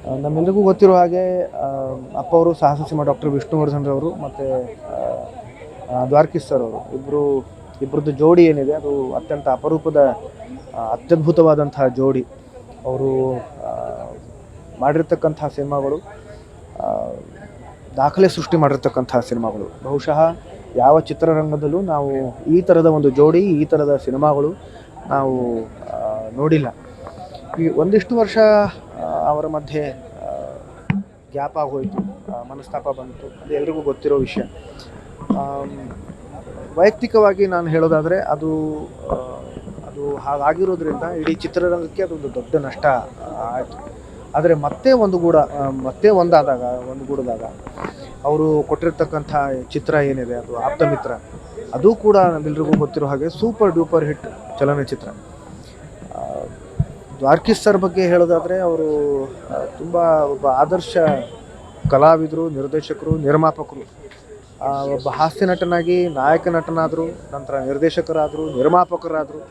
ನಮ್ಮೆಲ್ಲರಿಗೂ ಗೊತ್ತಿರೋ ಹಾಗೆ ಅಪ್ಪ ಅವರು ಸಾಹಸ ಸಿಂಹ ಡಾಕ್ಟರ್ ವಿಷ್ಣುವರ್ಧನ್ ರವರು ಮತ್ತು ದ್ವಾರಕೀಶ್ ಸರ್ ಅವರು ಇಬ್ಬರದ್ದು ಜೋಡಿ ಏನಿದೆ ಅದು ಅತ್ಯಂತ ಅಪರೂಪದ ಅತ್ಯದ್ಭುತವಾದಂತಹ ಜೋಡಿ. ಅವರು ಮಾಡಿರ್ತಕ್ಕಂತಹ ಸಿನಿಮಾಗಳು ದಾಖಲೆ ಸೃಷ್ಟಿ ಮಾಡಿರ್ತಕ್ಕಂತಹ ಸಿನಿಮಾಗಳು. ಬಹುಶಃ ಯಾವ ಚಿತ್ರರಂಗದಲ್ಲೂ ನಾವು ಈ ಥರದ ಒಂದು ಜೋಡಿ, ಈ ಥರದ ಸಿನಿಮಾಗಳು ನಾವು ನೋಡಿಲ್ಲ. ಈ ಒಂದಿಷ್ಟು ವರ್ಷ ಅವರ ಮಧ್ಯೆ ಗ್ಯಾಪ್ ಆಗೋಯಿತು, ಮನಸ್ತಾಪ ಬಂತು, ಅದು ಎಲ್ರಿಗೂ ಗೊತ್ತಿರೋ ವಿಷಯ. ವೈಯಕ್ತಿಕವಾಗಿ ನಾನು ಹೇಳೋದಾದರೆ ಅದು ಹಾಗಾಗಿರೋದ್ರಿಂದ ಇಡೀ ಚಿತ್ರರಂಗಕ್ಕೆ ಅದೊಂದು ದೊಡ್ಡ ನಷ್ಟ ಆಯಿತು. ಆದರೆ ಮತ್ತೆ ಒಂದುಗೂಡಿದಾಗ ಅವರು ಕೊಟ್ಟಿರ್ತಕ್ಕಂಥ ಚಿತ್ರ ಏನಿದೆ ಅದು ಆಪ್ತಮಿತ್ರ, ಅದು ಕೂಡ ನಮ್ಮೆಲ್ರಿಗೂ ಗೊತ್ತಿರೋ ಹಾಗೆ ಸೂಪರ್ ಡೂಪರ್ ಹಿಟ್ ಚಲನಚಿತ್ರ. ದ್ವಾರಕೀಶ್ ಸರ್ ಬಗ್ಗೆ ಹೇಳೋದಾದರೆ ಅವರು ತುಂಬ ಒಬ್ಬ ಆದರ್ಶ ಕಲಾವಿದರು, ನಿರ್ದೇಶಕರು, ನಿರ್ಮಾಪಕರು. ಒಬ್ಬ ಹಾಸ್ಯ ನಟನಾಗಿ ನಾಯಕ ನಟನಾದರು, ನಂತರ ನಿರ್ದೇಶಕರಾದರು, ನಿರ್ಮಾಪಕರಾದರು.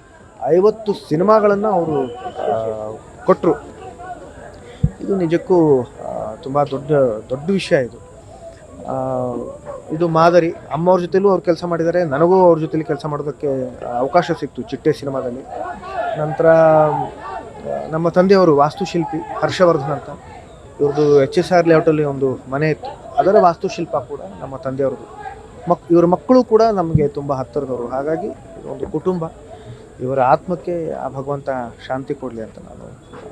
50 ಸಿನಿಮಾಗಳನ್ನು ಅವರು ಕೊಟ್ಟರು. ಇದು ನಿಜಕ್ಕೂ ತುಂಬ ದೊಡ್ಡ ವಿಷಯ. ಇದು ಮಾದರಿ. ಅಮ್ಮವ್ರ ಜೊತೆಲೂ ಅವ್ರು ಕೆಲಸ ಮಾಡಿದ್ದಾರೆ, ನನಗೂ ಅವ್ರ ಜೊತೆಲಿ ಕೆಲಸ ಮಾಡೋದಕ್ಕೆ ಅವಕಾಶ ಸಿಕ್ತು ಚಿಟ್ಟೆ ಸಿನಿಮಾದಲ್ಲಿ. ನಂತರ ನಮ್ಮ ತಂದೆಯವರು ವಾಸ್ತುಶಿಲ್ಪಿ ಹರ್ಷವರ್ಧನ್ ಅಂತ, ಇವ್ರದ್ದು HSR ಲೇಔಟಲ್ಲಿ ಒಂದು ಮನೆ ಇತ್ತು, ಅದರ ವಾಸ್ತುಶಿಲ್ಪ ಕೂಡ ನಮ್ಮ ತಂದೆಯವ್ರದ್ದು. ಇವರ ಮಕ್ಕಳು ಕೂಡ ನಮಗೆ ತುಂಬ ಹತ್ತಿರದವರು. ಹಾಗಾಗಿ ಇದೊಂದು ಕುಟುಂಬ. ಇವರ ಆತ್ಮಕ್ಕೆ ಆ ಭಗವಂತ ಶಾಂತಿ ಕೊಡಲಿ ಅಂತ ನಾನು